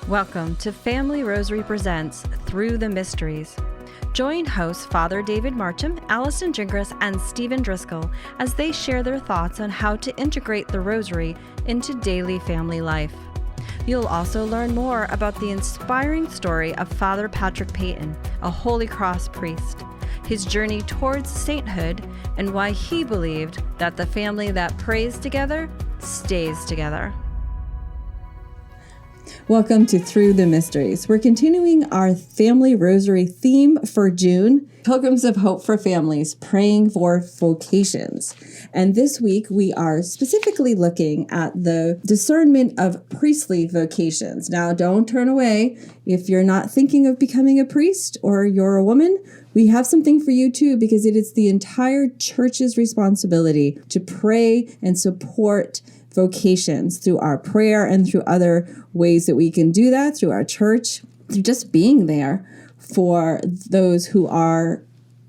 Welcome to Family Rosary Presents Through the Mysteries. Join hosts Father David Marcham, Allison Gingras, and Stephen Driscoll as they share their thoughts on how to integrate the Rosary into daily family life. You'll also learn more about the inspiring story of Father Patrick Peyton, a Holy Cross priest, his journey towards sainthood, and why he believed that the family that prays together stays together. Welcome to Through the Mysteries. We're continuing our Family Rosary theme for June, Pilgrims of Hope for Families, praying for vocations. And this week we are specifically looking at the discernment of priestly vocations. Now, don't turn away. If you're not thinking of becoming a priest or you're a woman, we have something for you too, because it is the entire church's responsibility to pray and support vocations through our prayer and through other ways that we can do that, through our church, through just being there for those who are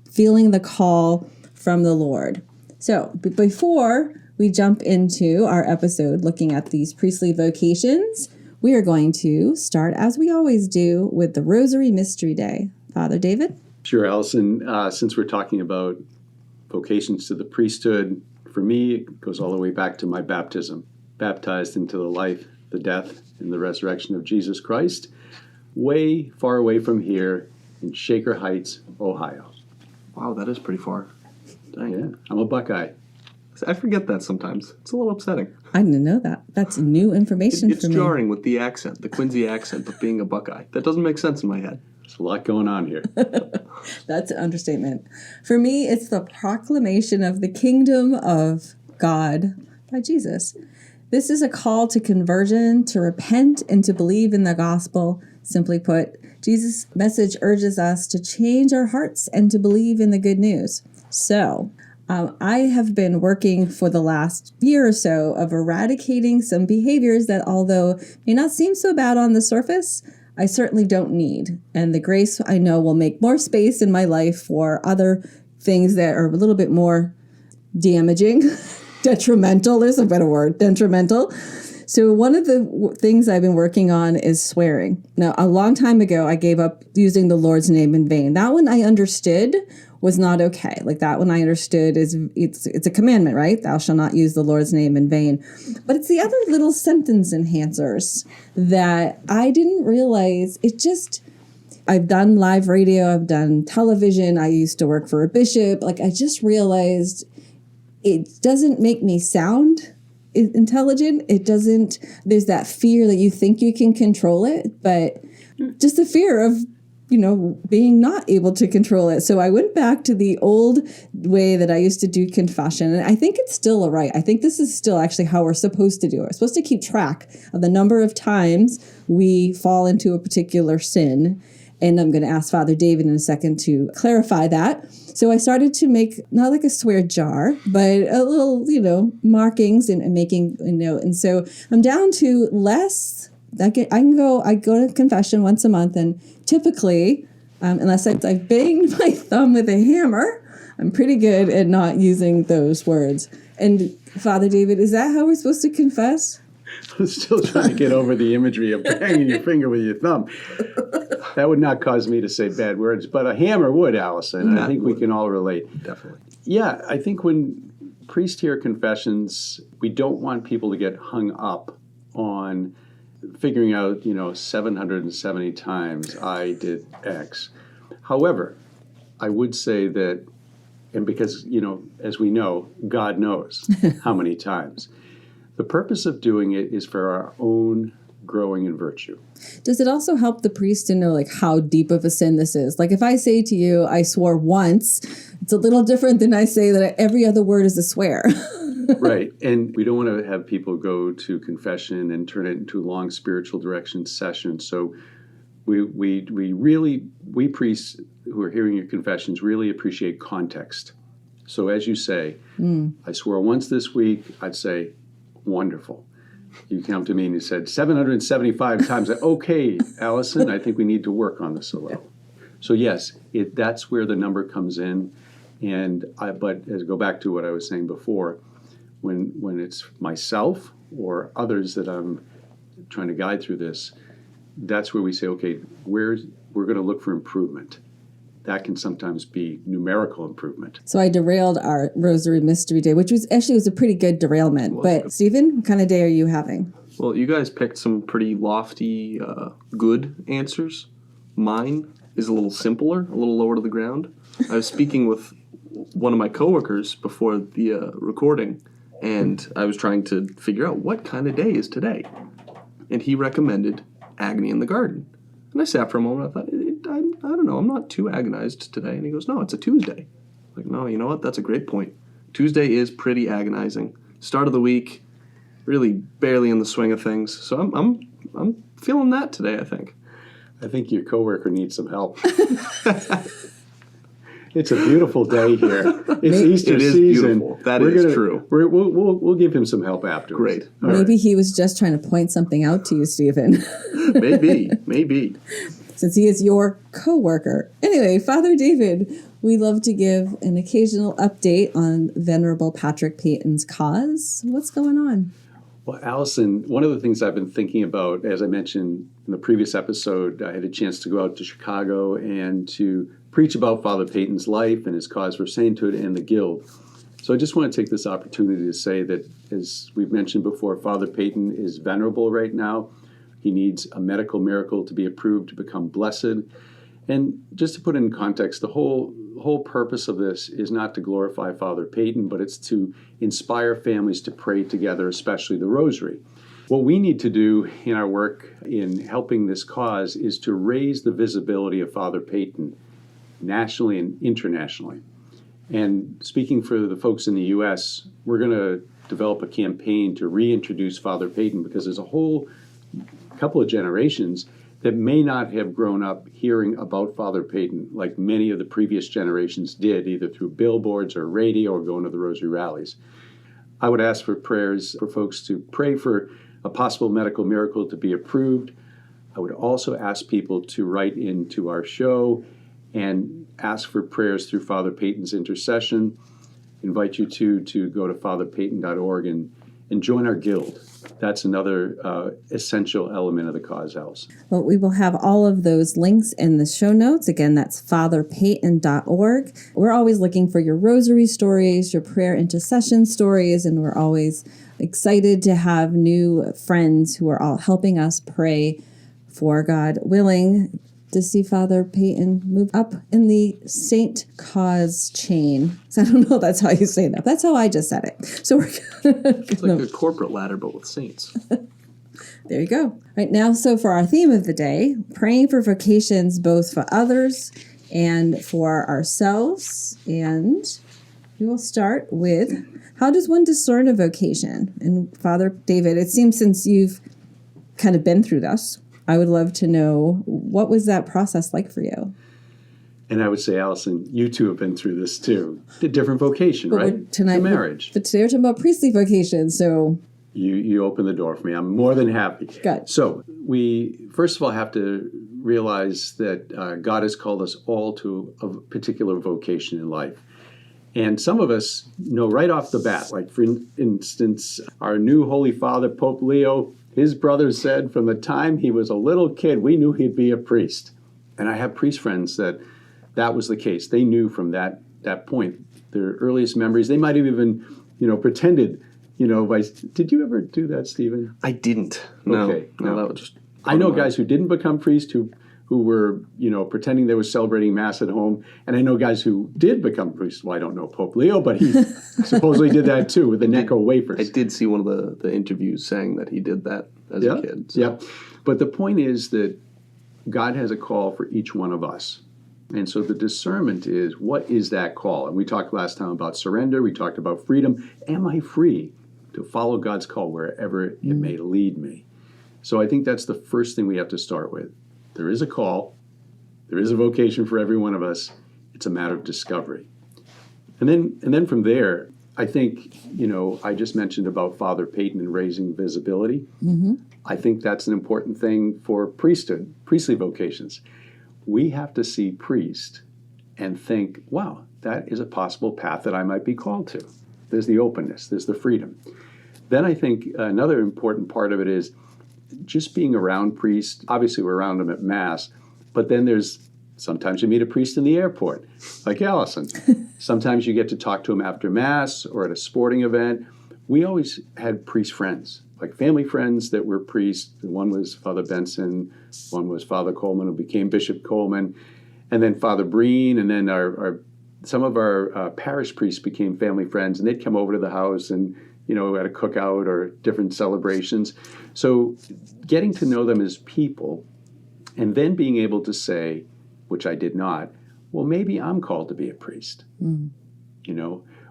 feeling the call from the Lord. So before we jump into our episode looking at these priestly vocations, we are going to start, as we always do, with the Rosary Mystery Day. Father David? Sure, Allison. Since we're talking about vocations to the priesthood, for me, it goes all the way back to my baptism. Baptized into the life, the death, and the resurrection of Jesus Christ, way far away from here in Shaker Heights, Ohio. Wow, that is pretty far. Dang. Yeah, I'm a Buckeye. I forget that sometimes. It's a little upsetting. I didn't know that. That's new information for me. It's jarring with the accent, the Quincy accent of being a Buckeye. That doesn't make sense in my head. There's a lot going on here. That's an understatement. For me, it's the proclamation of the kingdom of God by Jesus. This is a call to conversion, to repent, and to believe in the gospel. Simply put, Jesus' message urges us to change our hearts and to believe in the good news. So, I have been working for the last year or so of eradicating some behaviors that, although may not seem so bad on the surface, I certainly don't need. And the grace, I know, will make more space in my life for other things that are a little bit more damaging. Detrimental is a better word, detrimental. So one of the things I've been working on is swearing. Now, a long time ago, I gave up using the Lord's name in vain. That one I understood was not okay. Like that one I understood is it's a commandment, right? Thou shalt not use the Lord's name in vain. But it's the other little sentence enhancers that I didn't realize. I've done live radio, I've done television, I used to work for a bishop. Like I just realized it doesn't make me sound intelligent. It doesn't, there's that fear that you think you can control it, but just the fear of, being not able to control it. So I went back to the old way that I used to do confession. And I think it's still right. I think this is still actually how we're supposed to do it. We're supposed to keep track of the number of times we fall into a particular sin. And I'm going to ask Father David in a second to clarify that. So I started to make, not like a swear jar, but a little, markings and making a note. And so I'm down to less. I go to confession once a month, and typically, unless I've banged my thumb with a hammer, I'm pretty good at not using those words. And Father David, is that how we're supposed to confess? I'm still trying to get over the imagery of banging your finger with your thumb. That would not cause me to say bad words, but a hammer would, Allison. I think we can all relate. Definitely. Yeah, I think when priests hear confessions, we don't want people to get hung up on figuring out, 770 times I did X. However, I would say that, and because, as we know, God knows how many times. The purpose of doing it is for our own growing in virtue. Does it also help the priest to know how deep of a sin this is? Like if I say to you, I swore once, it's a little different than I say that every other word is a swear. Right. And we don't want to have people go to confession and turn it into a long spiritual direction session. So we priests who are hearing your confessions really appreciate context. So as you say, I swore once this week, I'd say, wonderful. You come to me and you said 775 times. Okay, Allison, I think we need to work on this a little. So yes, that's where the number comes in. But as I go back to what I was saying before, when it's myself or others that I'm trying to guide through this, that's where we say, okay, we're going to look for improvement. That can sometimes be numerical improvement. So I derailed our Rosary Mystery Day, which was a pretty good derailment. But Stephen, what kind of day are you having? Well, you guys picked some pretty lofty, good answers. Mine is a little simpler, a little lower to the ground. I was speaking with one of my coworkers before the recording, and I was trying to figure out what kind of day is today. And he recommended agony in the garden. And I sat for a moment. I thought, I don't know. I'm not too agonized today. And he goes, no, it's a Tuesday. I'm like, no, you know what? That's a great point. Tuesday is pretty agonizing. Start of the week, really barely in the swing of things. So I'm feeling that today, I think. I think your coworker needs some help. It's a beautiful day here. It's Easter it is season. Beautiful. That is true. We'll give him some help afterwards. Great. Maybe he was just trying to point something out to you, Stephen. Maybe. Since he is your co-worker. Anyway, Father David, we love to give an occasional update on Venerable Patrick Peyton's cause. What's going on? Well, Allison, one of the things I've been thinking about, as I mentioned in the previous episode, I had a chance to go out to Chicago and to preach about Father Peyton's life and his cause for sainthood and the Guild. So I just want to take this opportunity to say that, as we've mentioned before, Father Peyton is venerable right now. He needs a medical miracle to be approved to become blessed. And just to put it in context, the whole purpose of this is not to glorify Father Peyton, but it's to inspire families to pray together, especially the Rosary. What we need to do in our work in helping this cause is to raise the visibility of Father Peyton nationally and internationally. And speaking for the folks in the U.S., we're going to develop a campaign to reintroduce Father Peyton, because there's a whole couple of generations that may not have grown up hearing about Father Peyton like many of the previous generations did, either through billboards or radio or going to the Rosary rallies. I would ask for prayers for folks to pray for a possible medical miracle to be approved. I would also ask people to write into our show and ask for prayers through Father Peyton's intercession. Invite you to go to fatherpeyton.org and join our guild. That's another essential element of the cause, Alice. Well, we will have all of those links in the show notes. Again, that's fatherpeyton.org. We're always looking for your rosary stories, your prayer intercession stories, and we're always excited to have new friends who are all helping us pray for, God willing, to see Father Peyton move up in the saint cause chain. So I don't know if that's how you say that. That's how I just said it. So we're It's like a corporate ladder, but with saints. There you go. Right now, so for our theme of the day, praying for vocations both for others and for ourselves. And we will start with, how does one discern a vocation? And Father David, it seems since you've kind of been through this, I would love to know, what was that process like for you? And I would say, Allison, you two have been through this too. The different vocation, But right? tonight, The marriage. But today we're talking about priestly vocation, so... You open the door for me. I'm more than happy. Good. So we, first of all, have to realize that God has called us all to a particular vocation in life. And some of us know right off the bat, like for instance, our new Holy Father, Pope Leo, his brother said from the time he was a little kid, we knew he'd be a priest. And I have priest friends that was the case. They knew from that point, their earliest memories. They might have even, pretended, did you ever do that, Stephen? I didn't. No. Okay. No, that was just... I know guys who didn't become priests who were, pretending they were celebrating Mass at home. And I know guys who did become priests. Well, I don't know Pope Leo, but he supposedly did that too with the Necco wafers. I did see one of the interviews saying that he did that as a kid. So. Yeah. But the point is that God has a call for each one of us. And so the discernment is, what is that call? And we talked last time about surrender. We talked about freedom. Am I free to follow God's call wherever it may lead me? So I think that's the first thing we have to start with. There is a call. There is a vocation for every one of us. It's a matter of discovery. And then from there, I think, I just mentioned about Father Peyton and raising visibility. Mm-hmm. I think that's an important thing for priesthood, priestly vocations. We have to see priest and think, wow, that is a possible path that I might be called to. There's the openness. There's the freedom. Then I think another important part of it is just being around priests, obviously we're around them at Mass, but then sometimes you meet a priest in the airport, like Allison. Sometimes you get to talk to him after Mass or at a sporting event. We always had priest friends, like family friends that were priests. One was Father Benson, one was Father Coleman, who became Bishop Coleman, and then Father Breen, and then some of our parish priests became family friends, and they'd come over to the house and, at a cookout or different celebrations. So getting to know them as people, and then being able to say, which I did not, well, maybe I'm called to be a priest.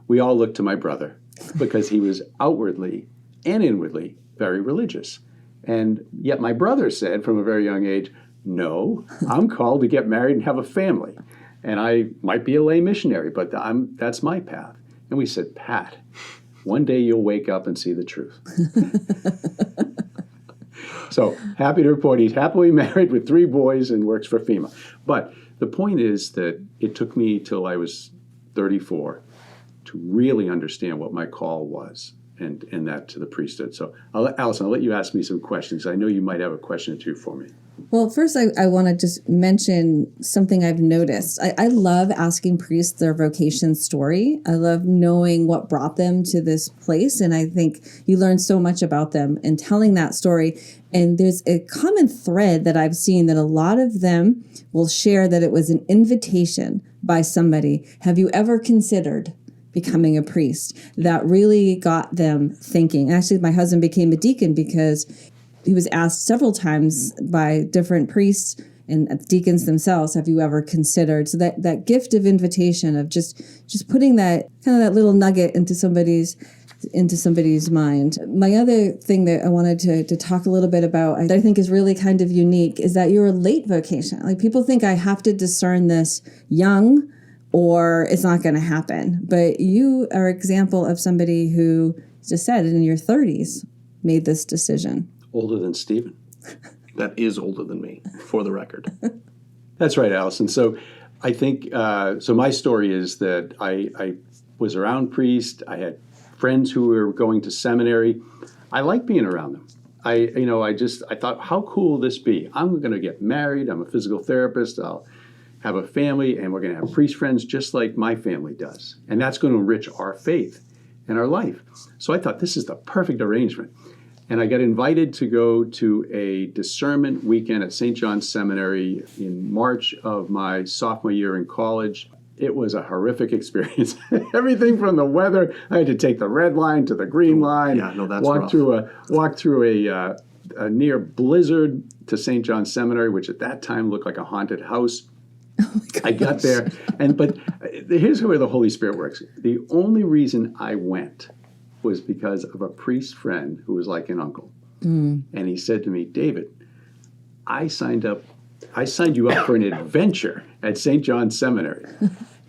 We all looked to my brother because he was outwardly and inwardly very religious. And yet my brother said from a very young age, no, I'm called to get married and have a family. And I might be a lay missionary, but that's my path. And we said, Pat, one day you'll wake up and see the truth. So happy to report he's happily married with 3 boys and works for FEMA. But the point is that it took me till I was 34 to really understand what my call was, and that to the priesthood. So Allison, I'll let you ask me some questions. I know you might have a question or two for me. Well, first, I want to just mention something I've noticed. I love asking priests their vocation story. I love knowing what brought them to this place. And I think you learn so much about them in telling that story. And there's a common thread that I've seen that a lot of them will share that it was an invitation by somebody. Have you ever considered becoming a priest? That really got them thinking. Actually, my husband became a deacon because he was asked several times by different priests and deacons themselves, have you ever considered? So that gift of invitation of just putting that kind of that little nugget into somebody's mind. My other thing that I wanted to talk a little bit about, that I think is really kind of unique, is that you're a late vocation. Like, people think I have to discern this young or it's not going to happen. But you are an example of somebody who just said in your 30s made this decision. Older than Stephen. That is older than me, for the record. That's right, Allison. So I think, so my story is that I was around priests. I had friends who were going to seminary. I like being around them. I thought, how cool will this be? I'm going to get married. I'm a physical therapist. I'll have a family, and we're going to have priest friends just like my family does. And that's going to enrich our faith and our life. So I thought, this is the perfect arrangement. And I got invited to go to a discernment weekend at St. John's Seminary in March of my sophomore year in college. It was a horrific experience. Everything from the weather, I had to take the red line to the green line. Yeah, no, that's walk rough. through a near blizzard to St. John's Seminary, which at that time looked like a haunted house. Oh my gosh. I got there, but here's where the Holy Spirit works. The only reason I went was because of a priest friend who was like an uncle. And he said to me, David, I signed you up for an adventure at St. John's Seminary.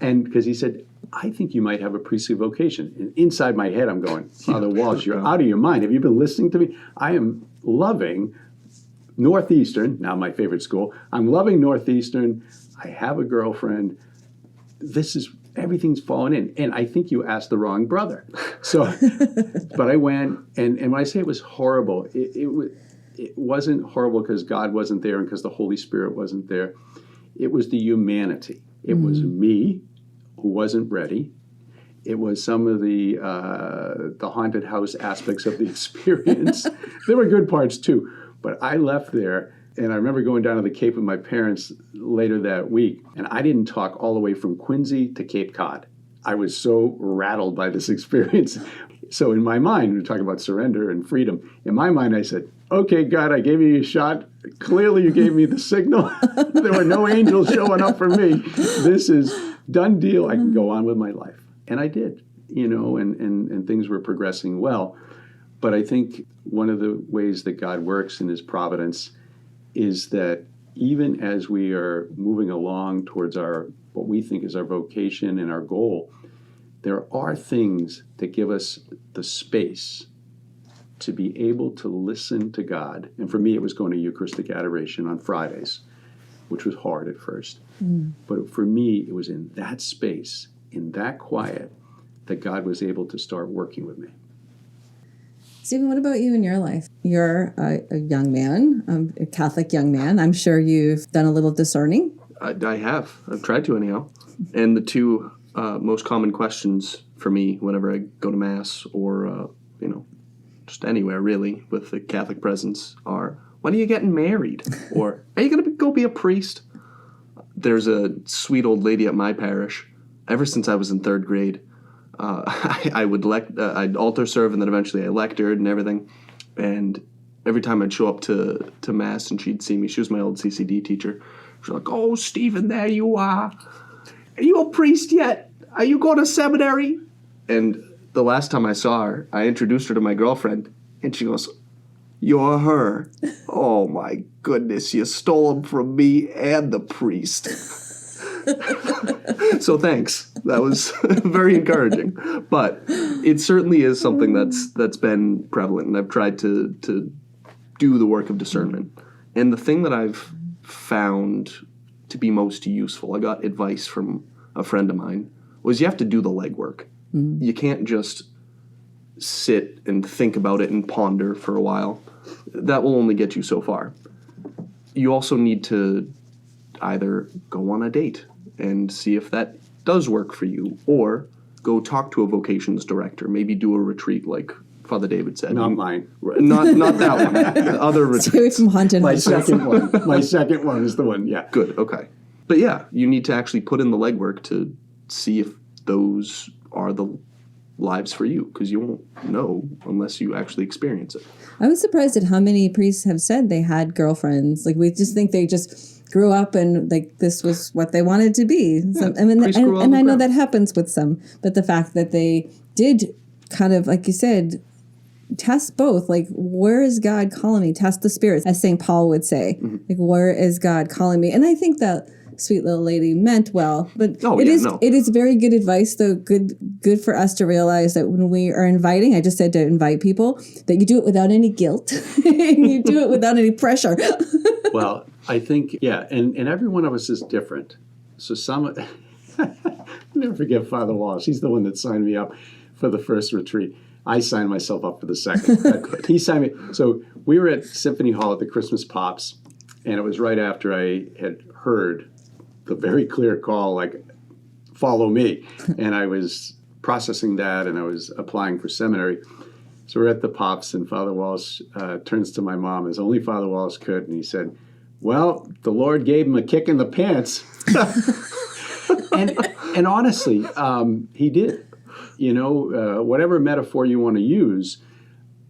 And because he said, I think you might have a priestly vocation. And inside my head, I'm going, Father Walsh, you're out of your mind. Have you been listening to me? I am loving Northeastern, now my favorite school. I'm loving Northeastern. I have a girlfriend. Everything's fallen in. And I think you asked the wrong brother. So, but I went, and when I say it was horrible, it wasn't horrible because God wasn't there and because the Holy Spirit wasn't there. It was the humanity. It was me who wasn't ready. It was some of the haunted house aspects of the experience. There were good parts too. But I left there, and I remember going down to the Cape with my parents later that week, and I didn't talk all the way from Quincy to Cape Cod. I was so rattled by this experience. So in my mind, we're talking about surrender and freedom. In my mind, I said, okay, God, I gave you a shot. Clearly you gave me the signal. There were no angels showing up for me. This is done deal. I can go on with my life. And I did, and things were progressing well. But I think one of the ways that God works in his providence is that even as we are moving along towards what we think is our vocation and our goal, there are things that give us the space to be able to listen to God. And for me, it was going to Eucharistic adoration on Fridays, which was hard at first. But for me, it was in that space, in that quiet, that God was able to start working with me. Stephen, what about you in your life? you're a young man, a Catholic young man. I'm sure you've done a little discerning. I have. I've tried to anyhow. And the two most common questions for me whenever I go to Mass or, just anywhere really with the Catholic presence are, when are you getting married? Or, are you going to go be a priest? There's a sweet old lady at my parish. Ever since I was in third grade, I would I'd altar serve, and then eventually I lectured and everything. And every time I'd show up to Mass and she'd see me, she was my old CCD teacher. She's like, "Oh, Stephen, there you are. Are you a priest yet? Are you going to seminary?" And the last time I saw her, I introduced her to my girlfriend, and she goes, "You're her." Oh my goodness, you stole him from me and the priest. So thanks. That was very encouraging. But it certainly is something that's been prevalent, and I've tried to do the work of discernment. And the thing that I've found to be most useful, I got advice from a friend of mine, was you have to do the legwork. Mm-hmm. You can't just sit and think about it and ponder for a while. That will only get you so far. You also need to either go on a date and see if that does work for you, or go talk to a vocations director, maybe do a retreat like Father David said. Not mine. Not that one. Other retreats. Stay away from haunted My houses. second one. My second one is the one, yeah. Good, okay. But yeah, you need to actually put in the legwork to see if those are the lives for you, because you won't know unless you actually experience it. I was surprised at how many priests have said they had girlfriends. Like, we just think they just grew up and like this was what they wanted to be. So, I mean, and I know that happens with some, but the fact that they did kind of, like you said, test both. Like, where is God calling me? Test the spirits, as St. Paul would say. Mm-hmm. Like, where is God calling me? And I think that sweet little lady meant well, but it is very good advice, though. Good for us to realize that when we are inviting, I just said to invite people, that you do it without any guilt. You do it without any pressure. Well, I think, yeah, and every one of us is different. So some, I'll never forget Father Walsh. He's the one that signed me up for the first retreat. I signed myself up for the second. He signed me. So we were at Symphony Hall at the Christmas Pops, and it was right after I had heard the very clear call, like, follow me. And I was processing that, and I was applying for seminary. So we're at the Pops, and Father Walsh turns to my mom, as only Father Walsh could, and he said, "Well, the Lord gave him a kick in the pants." and honestly, he did. You know, whatever metaphor you want to use,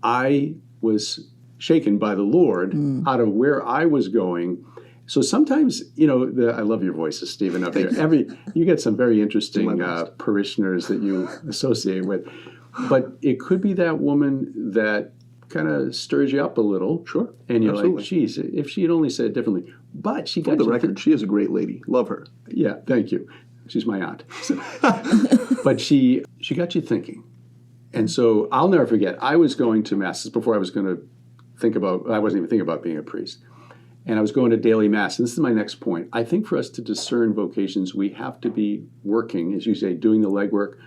I was shaken by the Lord out of where I was going. So sometimes, you know, I love your voices, Stephen, up here. You get some very interesting parishioners that you associate with. But it could be that woman that kind of stirs you up a little. Sure. And you're like, geez, if she had only said it differently. But she got the record, she is a great lady. Love her. Yeah, thank you. She's my aunt. But she got you thinking. And so I'll never forget, I was going to Masses before I was going to I wasn't even thinking about being a priest. And I was going to daily Mass. And this is my next point. I think for us to discern vocations, we have to be working, as you say, doing the legwork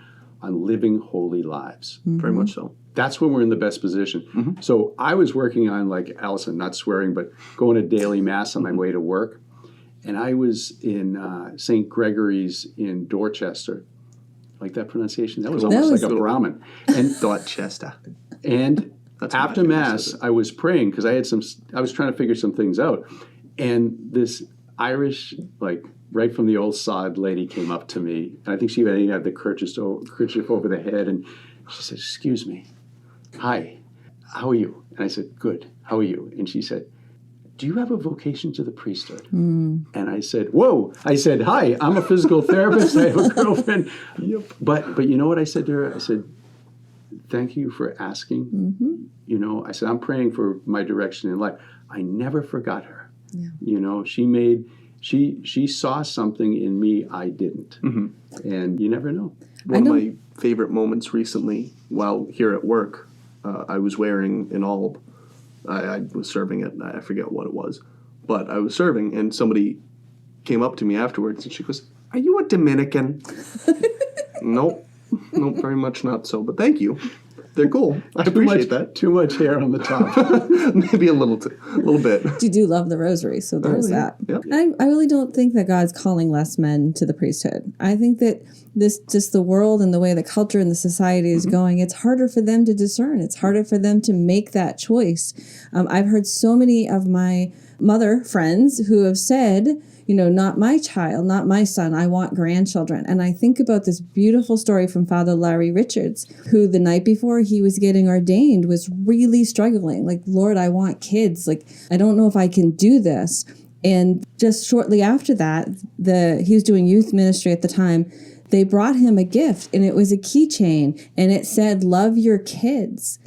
on living holy lives. Mm-hmm. Very much so. That's when we're in the best position. Mm-hmm. So I was working on, like Allison, not swearing, but going to daily Mass on my way to work. And I was in St. Gregory's in Dorchester. Like that pronunciation? That was almost like a Brahmin. And Dorchester. And after Mass, I was praying because I was trying to figure some things out. And this Irish, like, right from the old sod lady came up to me. And I think she had the kerchief over the head. And she said, "Excuse me. Hi, how are you?" And I said, "Good. How are you?" And she said, "Do you have a vocation to the priesthood?" And I said, "Whoa." I said, "Hi, I'm a physical therapist. I have a girlfriend." Yep. But you know what I said to her? I said, "Thank you for asking." Mm-hmm. You know, I said, "I'm praying for my direction in life." I never forgot her. Yeah. You know, she saw something in me I didn't. Mm-hmm. And you never know. One of my favorite moments recently, while here at work, I was wearing an alb. I was serving it, and I forget what it was. But I was serving, and somebody came up to me afterwards, and she goes, "Are you a Dominican?" Nope, very much not so, but thank you. They're cool. I appreciate that. Too much hair on the top. Maybe a little bit. You do love the rosary, so there's that. Yeah. I really don't think that God's calling less men to the priesthood. I think that this, just the world and the way the culture and the society is going, it's harder for them to discern. It's harder for them to make that choice. I've heard so many of my mother friends who have said, not my child, not my son, I want grandchildren. And I think about this beautiful story from Father Larry Richards, who the night before he was getting ordained was really struggling. Like, Lord, I want kids. Like, I don't know if I can do this. And just shortly after that, he was doing youth ministry at the time. They brought him a gift, and it was a keychain, and it said, "Love your kids."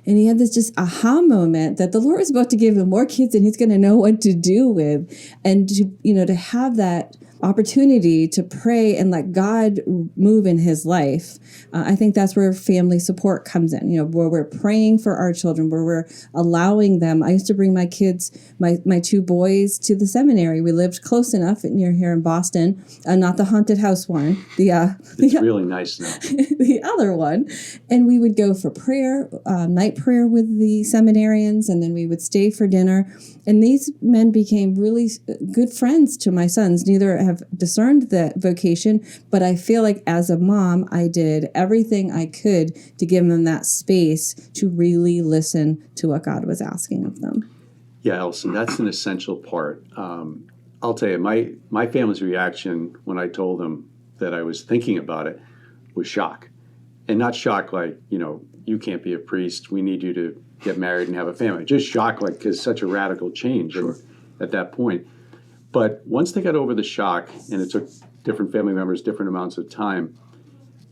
And he had this just aha moment that the Lord was about to give him more kids than he's going to know what to do with. And to have that opportunity to pray and let God move in his life. I think that's where family support comes in, where we're praying for our children, where we're allowing them. I used to bring my kids, my two boys, to the seminary. We lived close enough near here in Boston, not the haunted house one. It's really nice now. The other one. And we would go for prayer, night prayer with the seminarians, and then we would stay for dinner. And these men became really good friends to my sons. Neither have discerned the vocation, but I feel like as a mom, I did everything I could to give them that space to really listen to what God was asking of them. Yeah, Alison, that's an essential part. I'll tell you, my family's reaction when I told them that I was thinking about it was shock. And not shock like, you can't be a priest, we need you to get married and have a family. Just shock, like, because such a radical change at that point. But once they got over the shock, and it took different family members different amounts of time,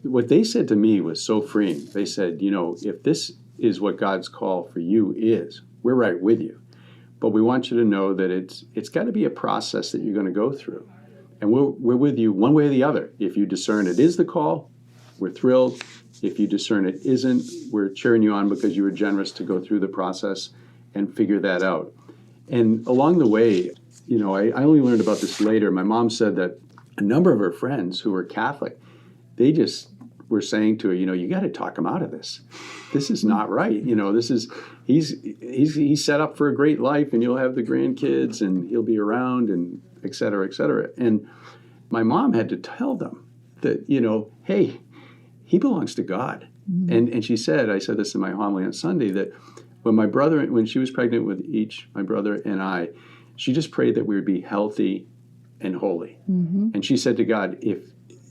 what they said to me was so freeing. They said, if this is what God's call for you is, we're right with you. But we want you to know that it's got to be a process that you're going to go through. And we're with you one way or the other. If you discern it is the call, we're thrilled. If you discern it isn't, we're cheering you on because you were generous to go through the process and figure that out. And along the way, I only learned about this later. My mom said that a number of her friends who were Catholic, they just were saying to her, you got to talk him out of this. This is not right. He's set up for a great life, and you'll have the grandkids, and he'll be around, and et cetera, et cetera. And my mom had to tell them that, hey, he belongs to God. Mm-hmm. And she said, I said this in my homily on Sunday, that when she was pregnant with my brother and I, she just prayed that we would be healthy and holy. Mm-hmm. And she said to God, if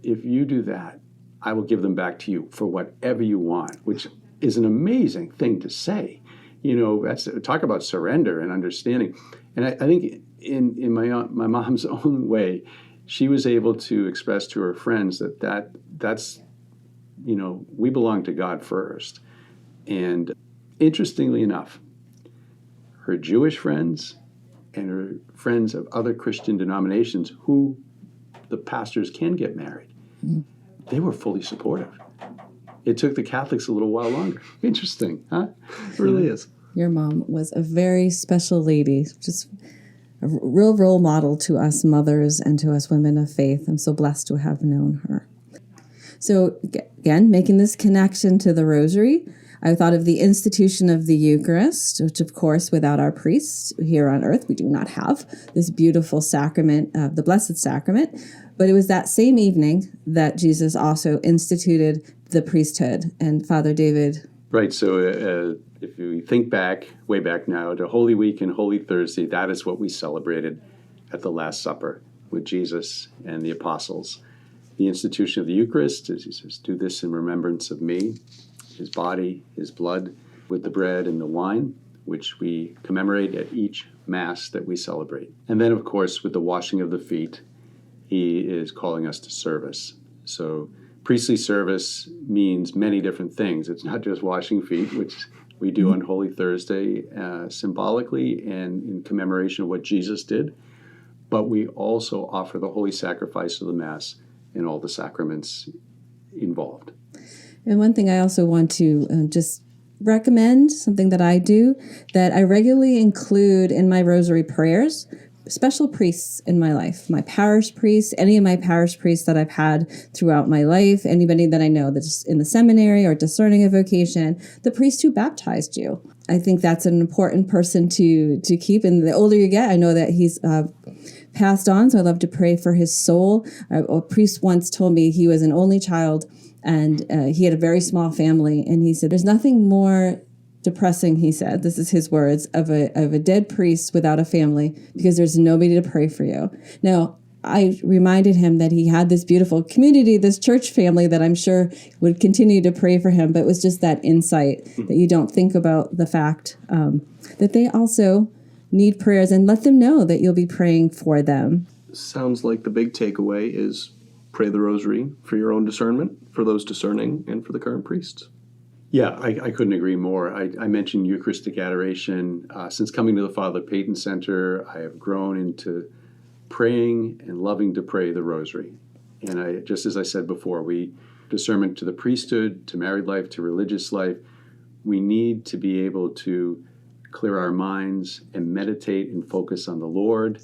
you do that, I will give them back to you for whatever you want, which is an amazing thing to say. That's talk about surrender and understanding. And I think in my mom's own way, she was able to express to her friends that's we belong to God first. And interestingly enough, her Jewish friends and her friends of other Christian denominations who the pastors can get married, they were fully supportive. It took the Catholics a little while longer. Interesting, huh? It really is. Your mom was a very special lady, just a real role model to us mothers and to us women of faith. I'm so blessed to have known her. So again, making this connection to the Rosary, I thought of the institution of the Eucharist, which of course, without our priests here on earth, we do not have this beautiful sacrament of the Blessed Sacrament. But it was that same evening that Jesus also instituted the priesthood. And Father David. Right. So if we think back, way back now, to Holy Week and Holy Thursday, that is what we celebrated at the Last Supper with Jesus and the apostles. The institution of the Eucharist, as he says, do this in remembrance of me, his body, his blood, with the bread and the wine, which we commemorate at each Mass that we celebrate. And then, of course, with the washing of the feet, he is calling us to service. So priestly service means many different things. It's not just washing feet, which we do on Holy Thursday symbolically and in commemoration of what Jesus did, but we also offer the holy sacrifice of the Mass and all the sacraments involved. And one thing I also want to just recommend, something that I do, that I regularly include in my rosary prayers, special priests in my life. My parish priest, any of my parish priests that I've had throughout my life, anybody that I know that's in the seminary or discerning a vocation, the priest who baptized you. I think that's an important person to keep. And the older you get, I know that he's passed on, so I love to pray for his soul. A priest once told me he was an only child, and he had a very small family, and he said, there's nothing more depressing, he said, this is his words, of a dead priest without a family, because there's nobody to pray for you. Now, I reminded him that he had this beautiful community, this church family that I'm sure would continue to pray for him, but it was just that insight that you don't think about the fact that they also need prayers, and let them know that you'll be praying for them. Sounds like the big takeaway is pray the rosary for your own discernment, for those discerning, and for the current priests. Yeah, I couldn't agree more. I mentioned Eucharistic adoration. Since coming to the Father Peyton Center, I have grown into praying and loving to pray the rosary. And just as I said before, discernment to the priesthood, to married life, to religious life, we need to be able to clear our minds and meditate and focus on the Lord.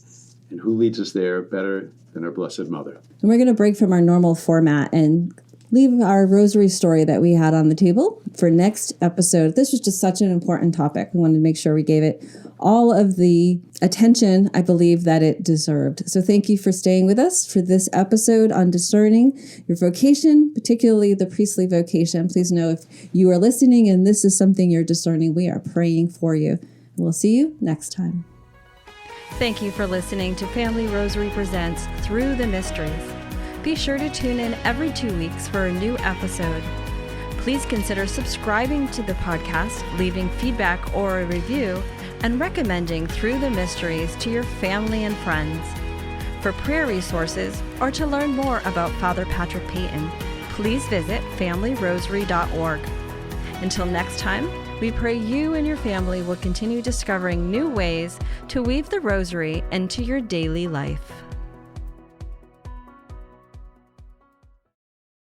And who leads us there better than our Blessed Mother? And we're going to break from our normal format and leave our rosary story that we had on the table for next episode. This was just such an important topic. We wanted to make sure we gave it all of the attention I believe that it deserved. So thank you for staying with us for this episode on discerning your vocation, particularly the priestly vocation. Please know if you are listening and this is something you're discerning, we are praying for you. And we'll see you next time. Thank you for listening to Family Rosary Presents Through the Mysteries. Be sure to tune in every 2 weeks for a new episode. Please consider subscribing to the podcast, leaving feedback or a review, and recommending Through the Mysteries to your family and friends. For prayer resources or to learn more about Father Patrick Peyton, please visit familyrosary.org. Until next time, we pray you and your family will continue discovering new ways to weave the rosary into your daily life.